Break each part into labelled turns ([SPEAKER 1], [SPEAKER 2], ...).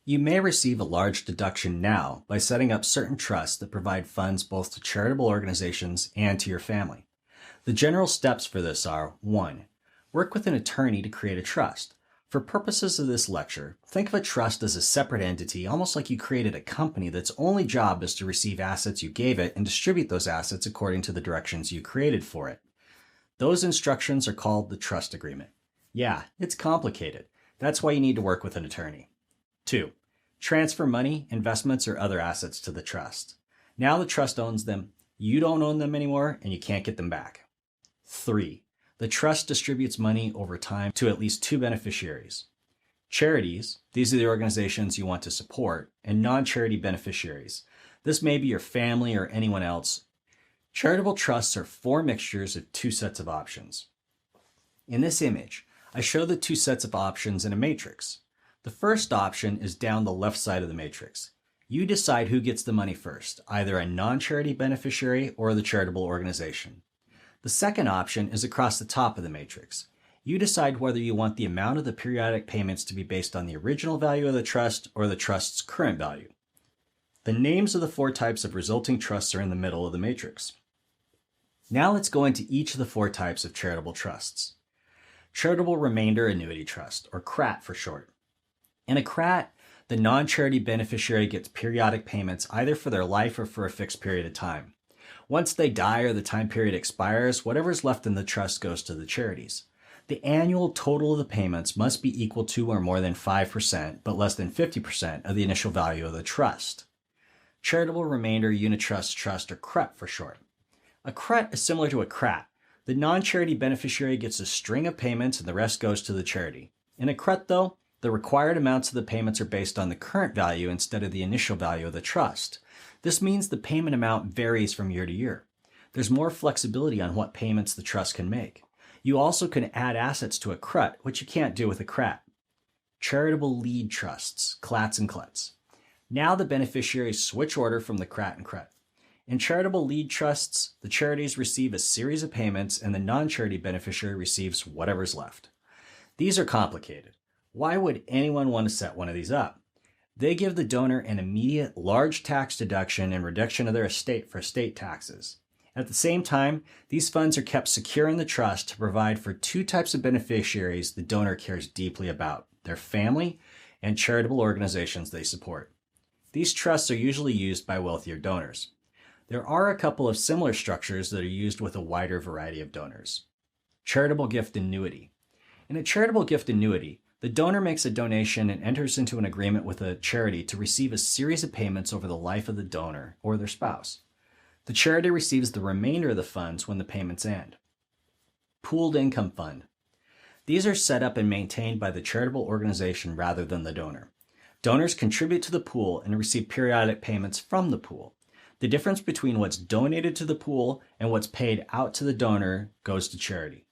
[SPEAKER 1] You may receive a large deduction now by setting up certain trusts that provide funds both to charitable organizations and to your family. The general steps for this are: 1. Work with an attorney to create a trust. For purposes of this lecture, think of a trust as a separate entity, almost like you created a company that's only job is to receive assets you gave it and distribute those assets according to the directions you created for it. Those instructions are called the trust agreement. Yeah, it's complicated. That's why you need to work with an attorney. 2. Transfer money, investments, or other assets to the trust. Now the trust owns them, you don't own them anymore, and you can't get them back. 3. The trust distributes money over time to at least 2 beneficiaries. Charities, these are the organizations you want to support, and non-charity beneficiaries. This may be your family or anyone else. Charitable trusts are 4 mixtures of 2 sets of options. In this image, I show the 2 sets of options in a matrix. The first option is down the left side of the matrix. You decide who gets the money first, either a non-charity beneficiary or the charitable organization. The second option is across the top of the matrix. You decide whether you want the amount of the periodic payments to be based on the original value of the trust or the trust's current value. The names of the 4 types of resulting trusts are in the middle of the matrix. Now let's go into each of the 4 types of charitable trusts. Charitable Remainder Annuity Trust, or CRAT for short. In a CRAT, the non-charity beneficiary gets periodic payments either for their life or for a fixed period of time. Once they die or the time period expires, whatever's left in the trust goes to the charities. The annual total of the payments must be equal to or more than 5%, but less than 50% of the initial value of the trust. Charitable Remainder Unitrust Trust, or CRUT for short. A CRUT is similar to a CRAT. The non-charity beneficiary gets a string of payments and the rest goes to the charity. In a CRUT, though, the required amounts of the payments are based on the current value instead of the initial value of the trust. This means the payment amount varies from year to year. There's more flexibility on what payments the trust can make. You also can add assets to a CRUT, which you can't do with a CRAT. Charitable Lead Trusts, CLATs and CLUTs. Now the beneficiaries switch order from the CRAT and CRUT. In charitable lead trusts, the charities receive a series of payments and the non-charity beneficiary receives whatever's left. These are complicated. Why would anyone want to set one of these up? They give the donor an immediate large tax deduction and reduction of their estate for estate taxes. At the same time, these funds are kept secure in the trust to provide for 2 types of beneficiaries the donor cares deeply about: their family and charitable organizations they support. These trusts are usually used by wealthier donors. There are a couple of similar structures that are used with a wider variety of donors. Charitable Gift Annuity. In a charitable gift annuity, the donor makes a donation and enters into an agreement with a charity to receive a series of payments over the life of the donor or their spouse. The charity receives the remainder of the funds when the payments end. Pooled Income Fund. These are set up and maintained by the charitable organization rather than the donor. Donors contribute to the pool and receive periodic payments from the pool. The difference between what's donated to the pool and what's paid out to the donor goes to charity.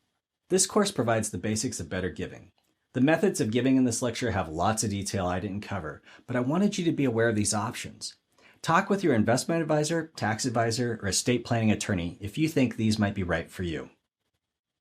[SPEAKER 1] This course provides the basics of better giving. The methods of giving in this lecture have lots of detail I didn't cover, but I wanted you to be aware of these options. Talk with your investment advisor, tax advisor, or estate planning attorney if you think these might be right for you.